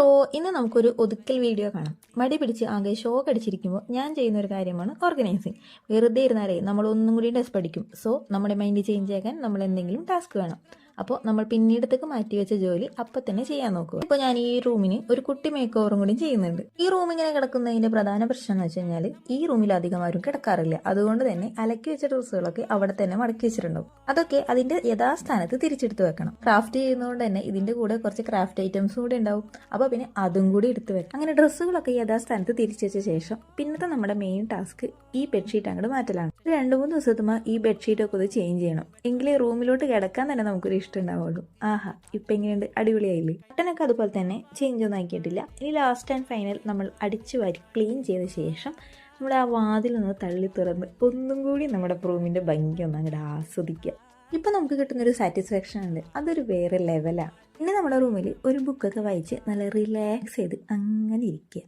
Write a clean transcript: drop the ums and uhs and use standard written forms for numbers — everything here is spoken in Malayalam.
ഹലോ, ഇന്ന് നമുക്കൊരു ഒതുക്കൽ വീഡിയോ കാണാം. മടി പിടിച്ച് ആകെ ഷോക്ക് അടിച്ചിരിക്കുമ്പോൾ ഞാൻ ചെയ്യുന്ന ഒരു കാര്യമാണ് ഓർഗനൈസിങ്. വെറുതെ ഇരുന്നാലേ നമ്മൾ ഒന്നും കൂടി ഡെസ്പ് പഠിക്കും. സോ നമ്മുടെ മൈൻഡ് ചേഞ്ച് ആക്കാൻ നമ്മൾ എന്തെങ്കിലും ടാസ്ക് വേണം. അപ്പോൾ നമ്മൾ പിന്നീടത്തേക്ക് മാറ്റി വെച്ച ജോലി അപ്പം തന്നെ ചെയ്യാൻ നോക്കുക. ഇപ്പോൾ ഞാൻ ഈ റൂമിന് ഒരു കുട്ടി മേക്ക് ഓവറും കൂടി ചെയ്യുന്നുണ്ട്. ഈ റൂം ഇങ്ങനെ കിടക്കുന്നതിന്റെ പ്രധാന പ്രശ്നം എന്ന് വെച്ച് കഴിഞ്ഞാൽ ഈ റൂമിൽ അധികം ആരും കിടക്കാറില്ല. അതുകൊണ്ട് തന്നെ അലക്കി വെച്ച ഡ്രസ്സുകളൊക്കെ അവിടെ തന്നെ മടക്കി വെച്ചിട്ടുണ്ടാവും. അതൊക്കെ അതിന്റെ യഥാസ്ഥാനത്ത് തിരിച്ചെടുത്ത് വെക്കണം. ക്രാഫ്റ്റ് ചെയ്യുന്നതുകൊണ്ട് തന്നെ ഇതിന്റെ കൂടെ കുറച്ച് ക്രാഫ്റ്റ് ഐറ്റംസ് കൂടെ ഉണ്ടാവും. അപ്പോൾ പിന്നെ അതും കൂടി എടുത്ത് വെക്കാം. അങ്ങനെ ഡ്രസ്സുകളൊക്കെ യഥാസ്ഥാനത്ത് തിരിച്ചു വെച്ച ശേഷം പിന്നത്തെ നമ്മുടെ മെയിൻ ടാസ്ക് ഈ ബെഡ്ഷീറ്റ് അങ്ങോട്ട് മാറ്റലാണ്. 2-3 ദിവസത്തുമ്പോൾ ഈ ബെഡ്ഷീറ്റ് ഒക്കെ ഒന്ന് ചേഞ്ച് ചെയ്യണം. എങ്കിലേ റൂമിലോട്ട് കിടക്കാൻ തന്നെ നമുക്കൊരു ഇഷ്ടം ഉണ്ടാവുള്ളൂ. ആഹാ, ഇപ്പം എങ്ങനെയുണ്ട്? അടിപൊളിയായില്ലേ? ബട്ടനൊക്കെ അതുപോലെ തന്നെ ചേഞ്ച് ഒന്നും ആക്കിയിട്ടില്ല. ഇനി ലാസ്റ്റ് ആൻഡ് ഫൈനൽ നമ്മൾ അടിച്ചു വാരി ക്ലീൻ ചെയ്ത ശേഷം നമ്മുടെ ആ വാതിലൊന്ന് തള്ളി തുറന്ന് ഒന്നും കൂടി നമ്മുടെ റൂമിന്റെ ഭംഗി ഒന്ന് അങ്ങോട്ട് ആസ്വദിക്കുക. ഇപ്പം നമുക്ക് കിട്ടുന്നൊരു സാറ്റിസ്ഫാക്ഷൻ ഉണ്ട്, അതൊരു വേറെ ലെവലാണ്. പിന്നെ നമ്മുടെ റൂമിൽ ഒരു ബുക്കൊക്കെ വായിച്ച് നല്ല റിലാക്സ് ചെയ്ത് അങ്ങനെ ഇരിക്കുക.